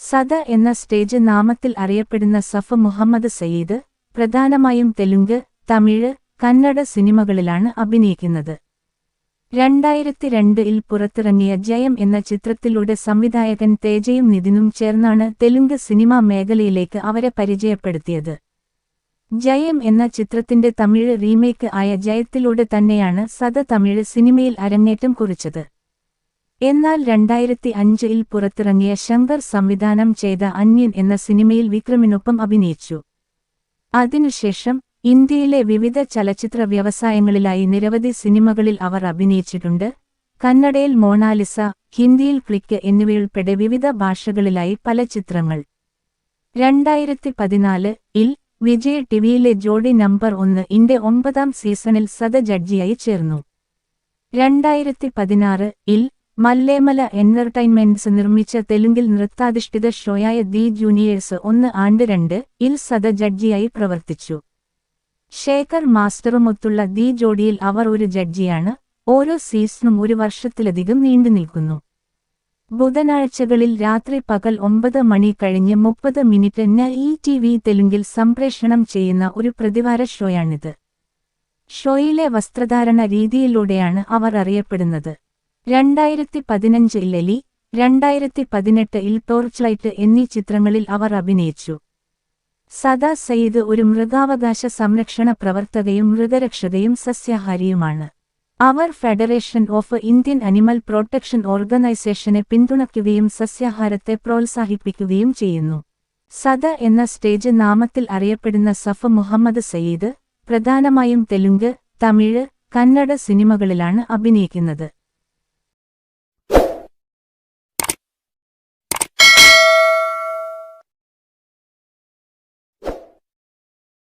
സദ എന്ന സ്റ്റേജ് നാമത്തിൽ അറിയപ്പെടുന്ന സഫ് മുഹമ്മദ് സയീദ്, പ്രധാനമായും തെലുങ്ക്, തമിഴ്, കന്നഡ സിനിമകളിലാണ് അഭിനയിക്കുന്നത്. 2002-ൽ പുറത്തിറങ്ങിയ ജയം എന്ന ചിത്രത്തിലൂടെ സംവിധായകൻ തേജയും നിതിനും ചേർന്നാണ് തെലുങ്ക് സിനിമാ മേഖലയിലേക്ക് അവരെ പരിചയപ്പെടുത്തിയത്. ജയം എന്ന ചിത്രത്തിന്റെ തമിഴ് റീമേക്ക് ആയ ജയത്തിലൂടെ തന്നെയാണ് സദ തമിഴ് സിനിമയിൽ അരങ്ങേറ്റം കുറിച്ചത്. എന്നാൽ 2005-ൽ പുറത്തിറങ്ങിയ ശങ്കർ സംവിധാനം ചെയ്ത അന്യൻ എന്ന സിനിമയിൽ വിക്രമിനൊപ്പം അഭിനയിച്ചു. അതിനുശേഷം ഇന്ത്യയിലെ വിവിധ ചലച്ചിത്ര വ്യവസായങ്ങളിലായി നിരവധി സിനിമകളിൽ അവർ അഭിനയിച്ചിട്ടുണ്ട്. കന്നഡയിൽ മോണാലിസ, ഹിന്ദിയിൽ ക്ലിക്ക് എന്നിവയുൾപ്പെടെ വിവിധ ഭാഷകളിലായി പല ചിത്രങ്ങൾ. 2014-ൽ വിജയ് ടിവിയിലെ ജോഡി നമ്പർ 1-ന്റെ 9ാം സീസണിൽ സദ ജഡ്ജിയായി ചേർന്നു. 2016-ൽ മല്ലേമല എന്റർടൈൻമെന്റ്സ് നിർമ്മിച്ച തെലുങ്കിൽ നൃത്താധിഷ്ഠിത ഷോയായ ദി ജൂനിയേഴ്സ് 1-2-ൽ സദ ജഡ്ജിയായി പ്രവർത്തിച്ചു. ശേഖർ മാസ്റ്ററുമൊത്തുള്ള ദി ജോഡിയിൽ അവർ ഒരു ജഡ്ജിയാണ്. ഓരോ സീസണും 1 വർഷത്തിലധികം നീണ്ടുനിൽക്കുന്നു. ബുധനാഴ്ചകളിൽ രാത്രി പകൽ 9 മണി കഴിഞ്ഞ് 30 മിനിറ്റിന് ETV തെലുങ്കിൽ സംപ്രേഷണം ചെയ്യുന്ന ഒരു പ്രതിവാര ഷോയാണിത്. ഷോയിലെ വസ്ത്രധാരണ രീതിയിലൂടെയാണ് അവർ അറിയപ്പെടുന്നത്. 2015-ൽ എലി, 2018-ൽ ടോർച്ച്ലൈറ്റ് എന്നീ ചിത്രങ്ങളിൽ അവർ അഭിനയിച്ചു. സദ സയീദ് ഒരു മൃഗാവകാശ സംരക്ഷണ പ്രവർത്തകയും മൃഗരക്ഷകയും സസ്യാഹാരിയുമാണ്. അവർ federation of Indian animal protection ഓർഗനൈസേഷനെ പിന്തുണയ്ക്കുകയും സസ്യാഹാരത്തെ പ്രോത്സാഹിപ്പിക്കുകയും ചെയ്യുന്നു. സദ എന്ന സ്റ്റേജ് നാമത്തിൽ അറിയപ്പെടുന്ന സഫ് മുഹമ്മദ് സയീദ്, പ്രധാനമായും തെലുങ്ക്, തമിഴ്, കന്നഡ സിനിമകളിലാണ് അഭിനയിക്കുന്നത്.